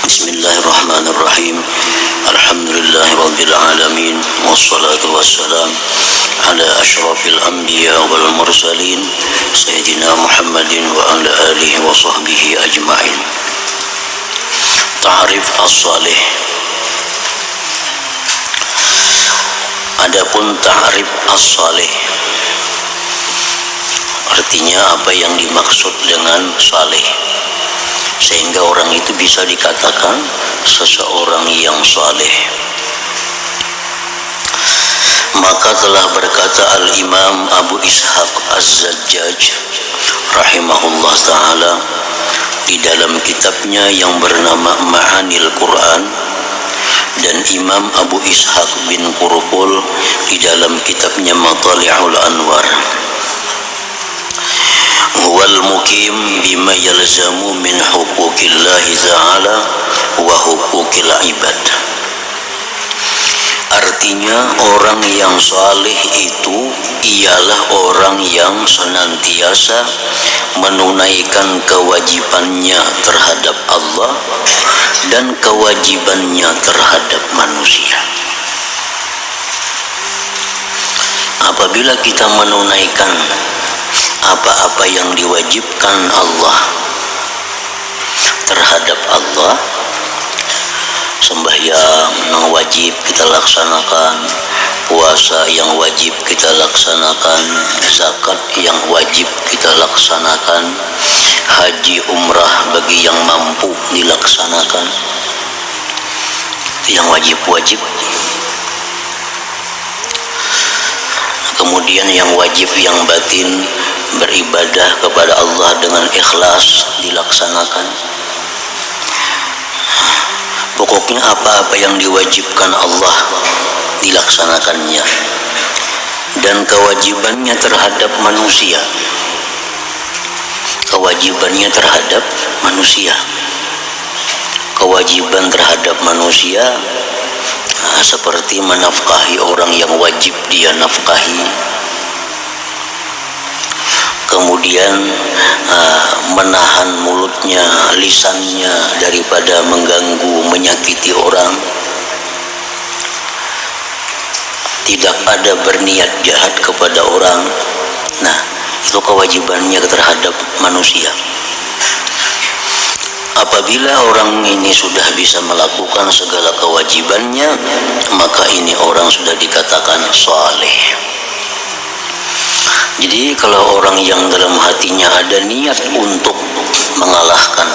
Bismillahirrahmanirrahim. Alhamdulillahirabbil alamin wassalatu wassalam ala asyrafil anbiya wal mursalin sayyidina Muhammadin wa ala alihi wa sahbihi ajma'in. Ta'rif as-salih. Adapun ta'rif as-salih, artinya apa yang dimaksud dengan saleh, sehingga orang itu bisa dikatakan seseorang yang saleh. Maka telah berkata Al-Imam Abu Ishaq Az-Zajjaj rahimahullah ta'ala di dalam kitabnya yang bernama Ma'anil Quran, dan Imam Abu Ishaq bin Qurqul di dalam kitabnya Matali'ul Anwar, huwal mukim bima yalzamu min huquqillahi ta'ala wa huquqil ibad. Artinya orang yang saleh itu ialah orang yang senantiasa menunaikan kewajibannya terhadap Allah dan kewajibannya terhadap manusia. Apabila kita menunaikan apa-apa yang diwajibkan Allah terhadap Allah, sembahyang yang wajib kita laksanakan, puasa yang wajib kita laksanakan, zakat yang wajib kita laksanakan, haji umrah bagi yang mampu dilaksanakan, yang wajib-wajib. Kemudian yang wajib yang batin, beribadah kepada Allah dengan ikhlas dilaksanakan. Pokoknya apa-apa yang diwajibkan Allah dilaksanakannya, dan kewajibannya terhadap manusia, kewajibannya terhadap manusia, kewajiban terhadap manusia seperti menafkahi orang yang wajib dia nafkahi, kemudian menahan mulutnya, lisannya daripada mengganggu, menyakiti orang, tidak ada berniat jahat kepada orang. Nah, itu kewajibannya terhadap manusia. Apabila orang ini sudah bisa melakukan segala kewajibannya, maka ini orang sudah dikatakan saleh. Jadi kalau orang yang dalam hatinya ada niat untuk mengalahkan,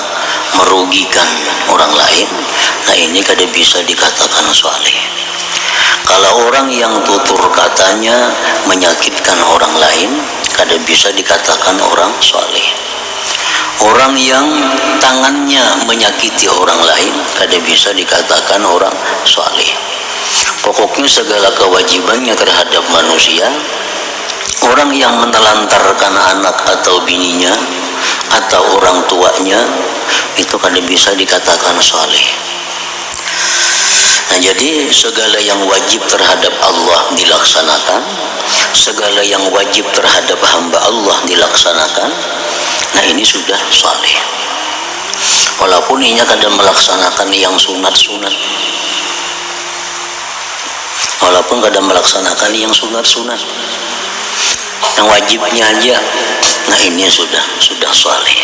merugikan orang lain, nah ini kada bisa dikatakan saleh. Kalau orang yang tutur katanya menyakitkan orang lain, kada bisa dikatakan orang saleh. Orang yang tangannya menyakiti orang lain, kada bisa dikatakan orang saleh. Pokoknya segala kewajibannya terhadap manusia. Orang yang menelantarkan anak atau bininya atau orang tuanya, itu kada bisa dikatakan saleh. Nah, jadi segala yang wajib terhadap Allah dilaksanakan, segala yang wajib terhadap hamba Allah dilaksanakan. Nah, ini sudah saleh. Walaupun ini kadang melaksanakan yang sunat-sunat, walaupun kadang melaksanakan yang sunat-sunat, yang wajibnya aja, nah ini sudah saleh.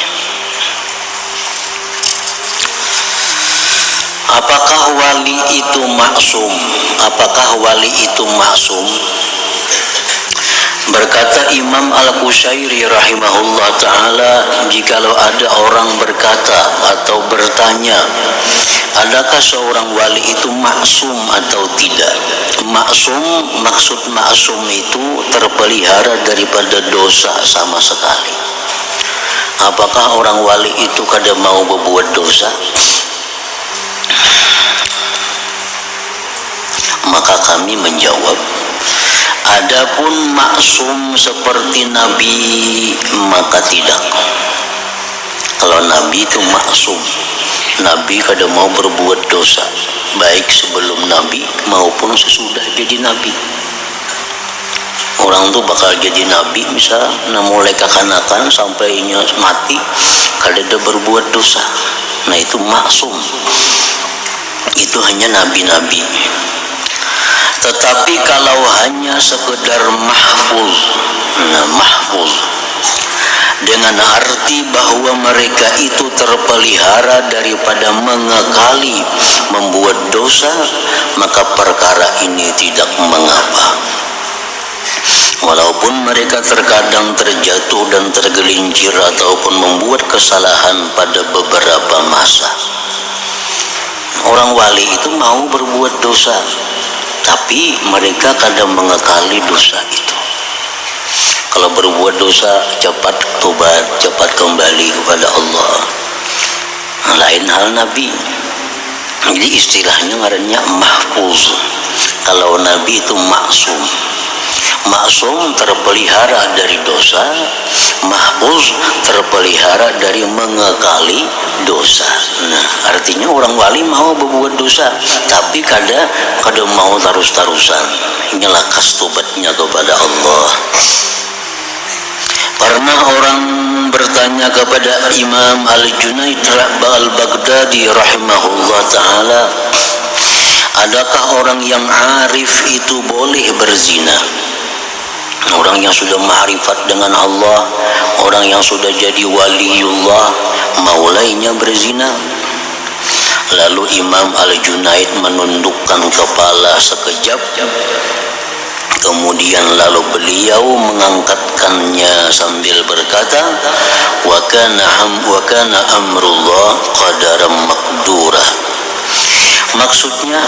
Apakah wali itu maksum? Apakah wali itu maksum? Berkata Imam Al-Qushairi rahimahullah ta'ala, jikalau ada orang berkata atau bertanya, adakah seorang wali itu maksum atau tidak? Maksum, maksud maksum itu terpelihara daripada dosa sama sekali. Apakah orang wali itu kada mau berbuat dosa? Maka kami menjawab, adapun maksum seperti Nabi maka tidak. Kalau Nabi itu maksum, Nabi kada mau berbuat dosa, baik sebelum Nabi maupun sesudah jadi nabi. Orang tuh bakal jadi nabi misal mulai kekanakan sampai mati kada berbuat dosa. Nah itu maksum. Itu hanya nabi-nabi. Tetapi kalau hanya sekedar mahfuz, mahfuz dengan arti bahwa mereka itu terpelihara daripada mengekali membuat dosa, maka perkara ini tidak mengapa. Walaupun mereka terkadang terjatuh dan tergelincir ataupun membuat kesalahan pada beberapa masa. Orang wali itu mau berbuat dosa, tapi mereka kadang mengekali dosa itu. Kalau berbuat dosa cepat tobat, cepat kembali kepada Allah. Lain hal nabi. Jadi istilahnya ngarannya mahfuz. Kalau nabi itu maksum. Maksum terpelihara dari dosa, mahfuz terpelihara dari mengekali dosa. Nah, artinya orang wali mau berbuat dosa, tapi kada mau terus-terusan. Nyelakas tobatnya kepada Allah. Pernah orang bertanya kepada Imam Al-Junaid Al-Baghdadi rahimahullah ta'ala, adakah orang yang arif itu boleh berzina? Orang yang sudah ma'rifat dengan Allah, orang yang sudah jadi waliullah, maulainya berzina. Lalu Imam Al-Junaid menundukkan kepala sekejap, kemudian lalu beliau mengangkatkannya sambil berkata, wa kana amrullah qadaran maqdura. Maksudnya,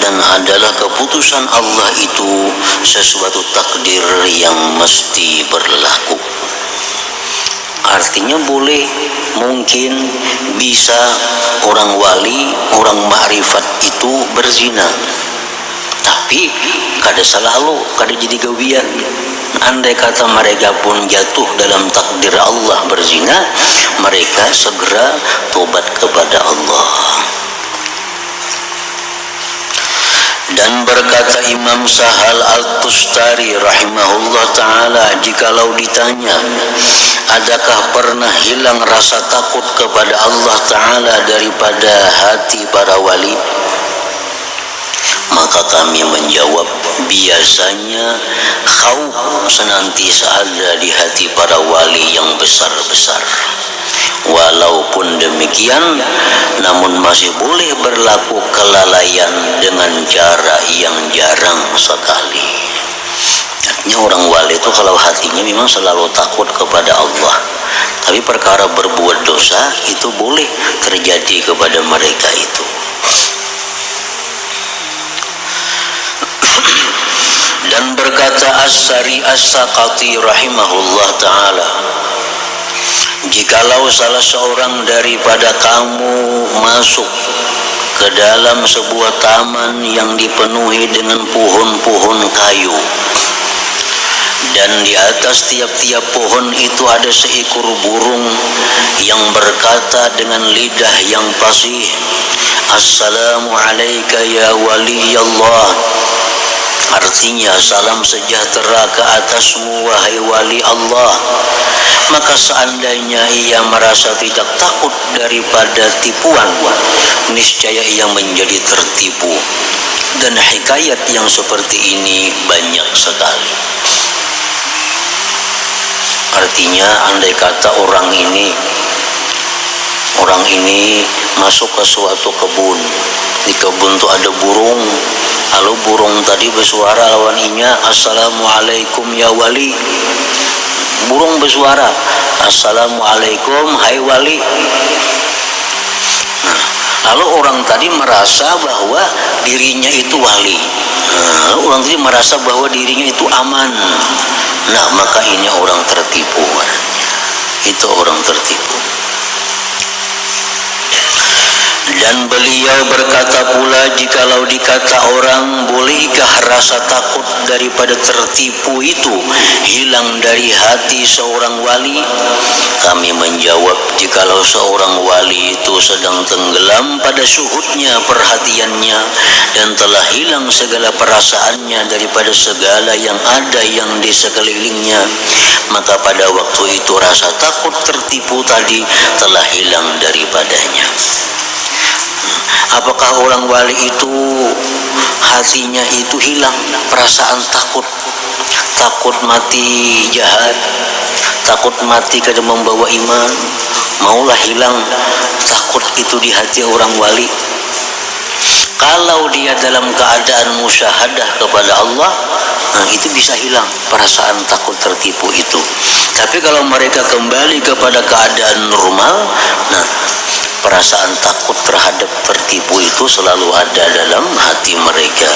dan adalah keputusan Allah itu sesuatu takdir yang mesti berlaku. Artinya boleh, mungkin, bisa orang wali, orang ma'rifat itu berzina, tapi kada selalu, kada jadi gawian. Andai kata mereka pun jatuh dalam takdir Allah berzina, mereka segera tobat kepada Allah. Dan berkata Imam Sahal Al-Tustari rahimahullah ta'ala, jikalau ditanya adakah pernah hilang rasa takut kepada Allah ta'ala daripada hati para wali, maka kami menjawab, biasanya khauf senantiasa ada di hati para wali yang besar-besar. Walaupun demikian, namun masih boleh berlaku kelalaian dengan cara yang jarang sekali. Artinya orang wali itu kalau hatinya memang selalu takut kepada Allah, tapi perkara berbuat dosa itu boleh terjadi kepada mereka itu. Dan berkata As-Sari As-Saqati rahimahullah ta'ala, jikalau salah seorang daripada kamu masuk ke dalam sebuah taman yang dipenuhi dengan pohon-pohon kayu, dan di atas tiap-tiap pohon itu ada seekor burung yang berkata dengan lidah yang fasih, Assalamu alayka ya waliyallah. Artinya, salam sejahtera ke atasmu wahai wali Allah. Maka seandainya ia merasa tidak takut daripada tipuan, niscaya ia menjadi tertipu. Dan hikayat yang seperti ini banyak sekali. Artinya, andai kata orang ini masuk ke suatu kebun, di kebun itu ada burung, lalu burung tadi bersuara lawan inya, Assalamualaikum ya wali. Burung bersuara, Assalamualaikum hai wali. Nah, lalu orang tadi merasa bahwa dirinya itu wali. Lalu orang tadi merasa bahwa dirinya itu aman. Nah, maka ini orang tertipu. Itu orang tertipu. Dan beliau berkata pula, jikalau dikata orang, bolehkah rasa takut daripada tertipu itu hilang dari hati seorang wali? Kami menjawab, jikalau seorang wali itu sedang tenggelam pada syuhudnya perhatiannya dan telah hilang segala perasaannya daripada segala yang ada yang di sekelilingnya, maka pada waktu itu rasa takut tertipu tadi telah hilang daripadanya. Apakah orang wali itu hatinya itu hilang perasaan takut, takut mati jahat, takut mati kada membawa iman, maulah hilang takut itu di hati orang wali? Kalau dia dalam keadaan musyahadah kepada Allah, itu bisa hilang perasaan takut tertipu itu. Tapi kalau mereka kembali kepada keadaan normal, perasaan takut terhadap tertipu itu selalu ada dalam hati mereka.